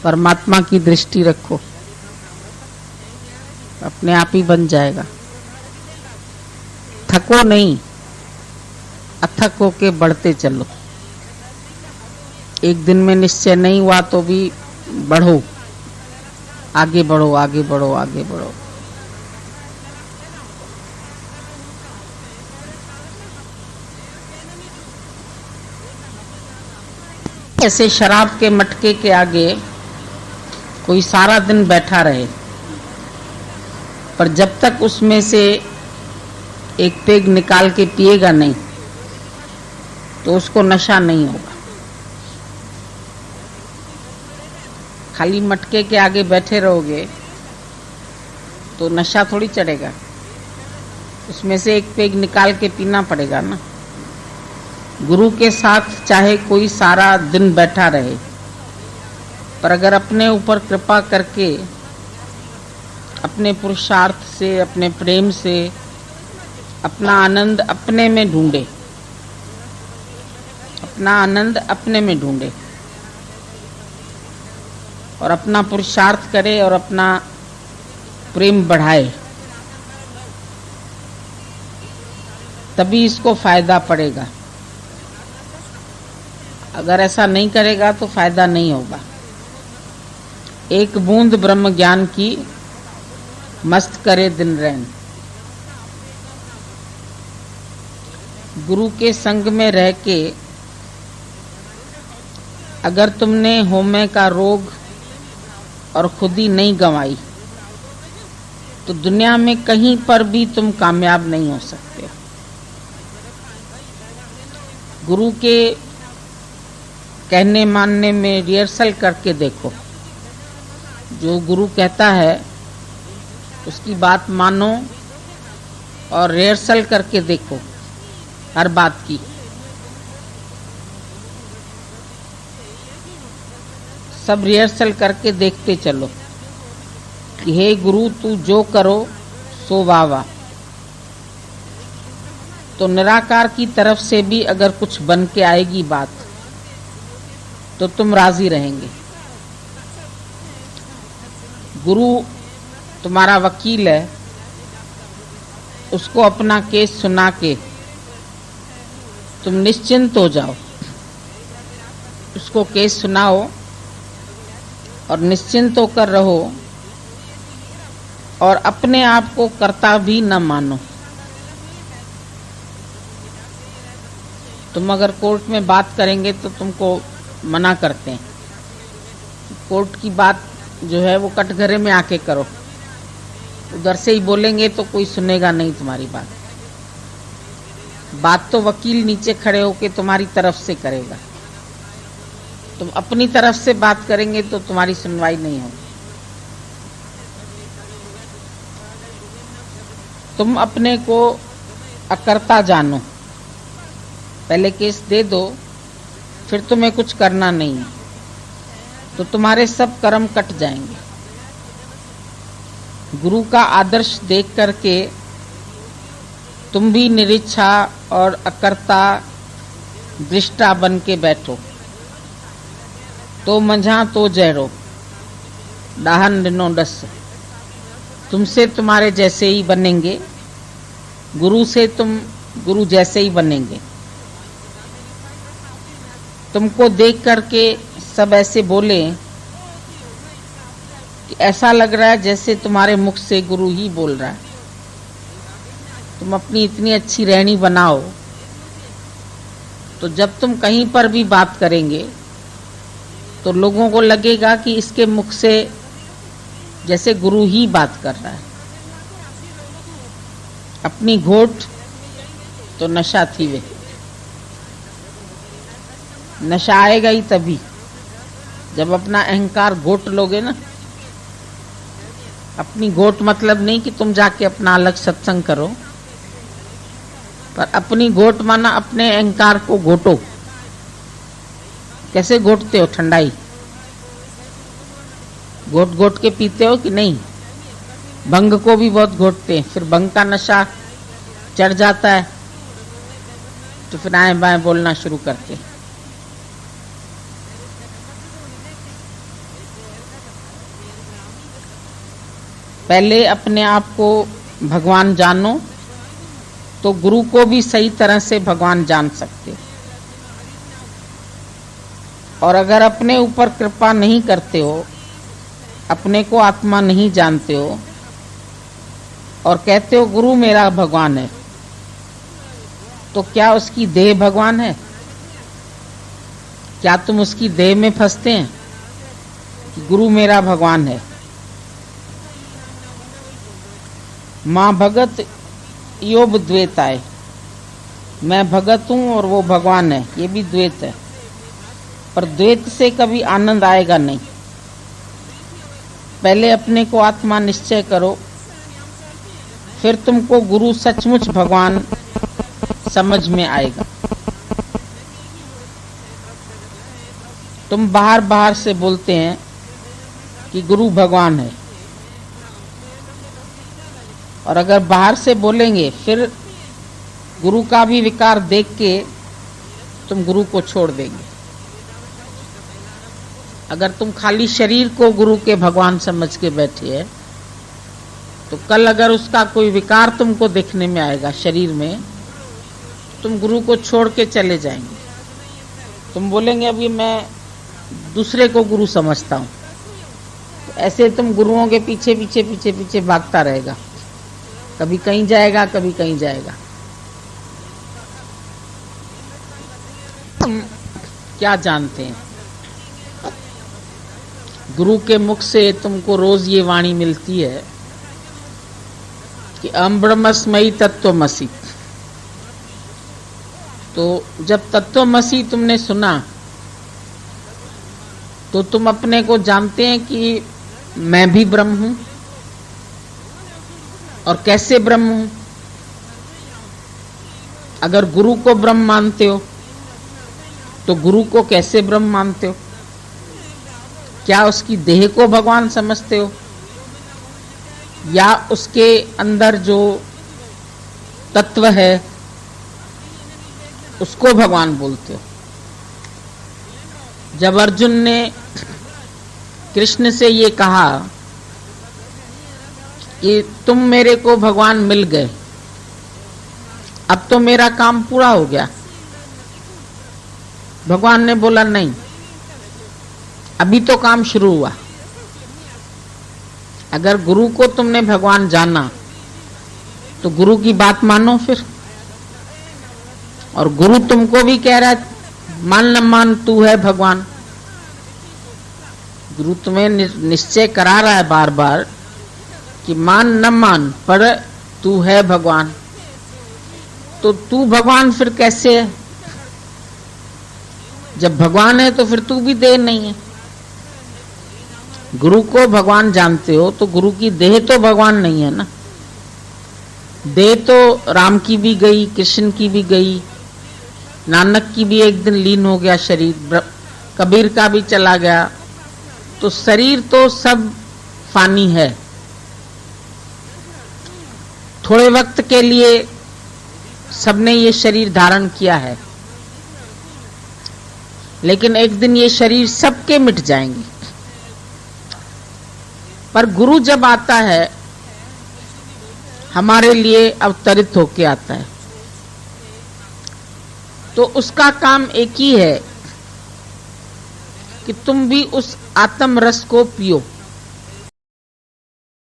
परमात्मा की दृष्टि रखो, अपने आप ही बन जाएगा। थको नहीं, अथक होके बढ़ते चलो। एक दिन में निश्चय नहीं हुआ तो भी बढ़ो, आगे बढ़ो, आगे बढ़ो, आगे बढ़ो। ऐसे शराब के मटके के आगे कोई सारा दिन बैठा रहे, पर जब तक उसमें से एक पेग निकाल के पिएगा नहीं तो उसको नशा नहीं होगा। खाली मटके के आगे बैठे रहोगे तो नशा थोड़ी चढ़ेगा, उसमें से एक पेग निकाल के पीना पड़ेगा ना। गुरु के साथ चाहे कोई सारा दिन बैठा रहे, पर अगर अपने ऊपर कृपा करके अपने पुरुषार्थ से, अपने प्रेम से अपना आनंद अपने में ढूंढे, अपना आनंद अपने में ढूंढे और अपना पुरुषार्थ करे और अपना प्रेम बढ़ाए, तभी इसको फायदा पड़ेगा। अगर ऐसा नहीं करेगा तो फायदा नहीं होगा। एक बूंद ब्रह्म ज्ञान की मस्त करे दिन रैन। गुरु के संग में रह के अगर तुमने होमे का रोग और खुद ही नहीं गंवाई तो दुनिया में कहीं पर भी तुम कामयाब नहीं हो सकते। गुरु के कहने मानने में रिहर्सल करके देखो, जो गुरु कहता है उसकी बात मानो और रिहर्सल करके देखो हर बात की। सब रिहर्सल करके देखते चलो कि हे गुरु तू जो करो सो वाह वाह। तो निराकार की तरफ से भी अगर कुछ बन के आएगी बात तो तुम राजी रहेंगे। गुरु तुम्हारा वकील है, उसको अपना केस सुना के तुम निश्चिंत हो जाओ। उसको केस सुनाओ और निश्चिंत होकर रहो और अपने आप को कर्ता भी न मानो। तुम अगर कोर्ट में बात करेंगे तो तुमको मना करते हैं, कोर्ट की बात जो है वो कटघरे में आके करो। उधर से ही बोलेंगे तो कोई सुनेगा नहीं तुम्हारी बात। बात तो वकील नीचे खड़े होके तुम्हारी तरफ से करेगा। तुम अपनी तरफ से बात करेंगे तो तुम्हारी सुनवाई नहीं होगी। तुम अपने को अकर्ता जानो, पहले केस दे दो, फिर तुम्हें कुछ करना नहीं है तो तुम्हारे सब कर्म कट जाएंगे। गुरु का आदर्श देख करके तुम भी निरिच्छा और अकर्ता दृष्टा बन के बैठो। तो मंझा तो जहरो डाहन दिनो डस। तुमसे तुम्हारे जैसे ही बनेंगे, गुरु से तुम गुरु जैसे ही बनेंगे। तुमको देख करके सब ऐसे बोले कि ऐसा लग रहा है जैसे तुम्हारे मुख से गुरु ही बोल रहा है। तुम अपनी इतनी अच्छी रहनी बनाओ तो जब तुम कहीं पर भी बात करेंगे तो लोगों को लगेगा कि इसके मुख से जैसे गुरु ही बात कर रहा है। अपनी घोट तो नशा थी वे, नशा आएगा ही तभी जब अपना अहंकार घोट लोगे ना। अपनी घोट मतलब नहीं कि तुम जाके अपना अलग सत्संग करो, पर अपनी घोट माना अपने अहंकार को घोटो। कैसे घोटते हो? ठंडाई घोट घोट के पीते हो कि नहीं? भंग को भी बहुत घोटते हैं, फिर भंग का नशा चढ़ जाता है तो फिर आए बाएं बोलना शुरू करते। पहले अपने आप को भगवान जानो, तो गुरु को भी सही तरह से भगवान जान सकते हो। और अगर अपने ऊपर कृपा नहीं करते हो, अपने को आत्मा नहीं जानते हो और कहते हो गुरु मेरा भगवान है, तो क्या उसकी देह भगवान है? क्या तुम उसकी देह में फंसते हैं कि गुरु मेरा भगवान है? मां भगत योब द्वैत आए, मैं भगत हूं और वो भगवान है, ये भी द्वैत है। पर द्वैत से कभी आनंद आएगा नहीं। पहले अपने को आत्मा निश्चय करो, फिर तुमको गुरु सचमुच भगवान समझ में आएगा। तुम बाहर बाहर से बोलते हैं कि गुरु भगवान है, और अगर बाहर से बोलेंगे फिर गुरु का भी विकार देख के तुम गुरु को छोड़ देंगे। अगर तुम खाली शरीर को गुरु के भगवान समझ के बैठे हैं, तो कल अगर उसका कोई विकार तुमको देखने में आएगा शरीर में, तुम गुरु को छोड़ के चले जाएंगे। तुम बोलेंगे अभी मैं दूसरे को गुरु समझता हूं, तो ऐसे तुम गुरुओं के पीछे पीछे पीछे पीछे भागता रहेगा, कभी कहीं जाएगा कभी कहीं जाएगा। तुम क्या जानते हैं? गुरु के मुख से तुमको रोज ये वाणी मिलती है कि अहम ब्रह्मस्मयी तत्त्वमसि। तो जब तत्त्वमसि तुमने सुना तो तुम अपने को जानते हैं कि मैं भी ब्रह्म हूं। और कैसे ब्रह्म हूं? अगर गुरु को ब्रह्म मानते हो तो गुरु को कैसे ब्रह्म मानते हो? क्या उसकी देह को भगवान समझते हो, या उसके अंदर जो तत्व है उसको भगवान बोलते हो? जब अर्जुन ने कृष्ण से ये कहा कि तुम मेरे को भगवान मिल गए, अब तो मेरा काम पूरा हो गया, भगवान ने बोला नहीं, अभी तो काम शुरू हुआ। अगर गुरु को तुमने भगवान जाना तो गुरु की बात मानो फिर। और गुरु तुमको भी कह रहा है मान न मान तू है भगवान। गुरु तुम्हें निश्चय करा रहा है बार बार कि मान न मान पर तू है भगवान। तो तू भगवान फिर कैसे है? जब भगवान है तो फिर तू भी देह नहीं है। गुरु को भगवान जानते हो तो गुरु की देह तो भगवान नहीं है ना। देह तो राम की भी गई, कृष्ण की भी गई, नानक की भी एक दिन लीन हो गया शरीर, कबीर का भी चला गया। तो शरीर तो सब फानी है। थोड़े वक्त के लिए सबने ये शरीर धारण किया है, लेकिन एक दिन ये शरीर सबके मिट जाएंगे। पर गुरु जब आता है हमारे लिए अवतरित होके आता है, तो उसका काम एक ही है कि तुम भी उस आत्म रस को पियो।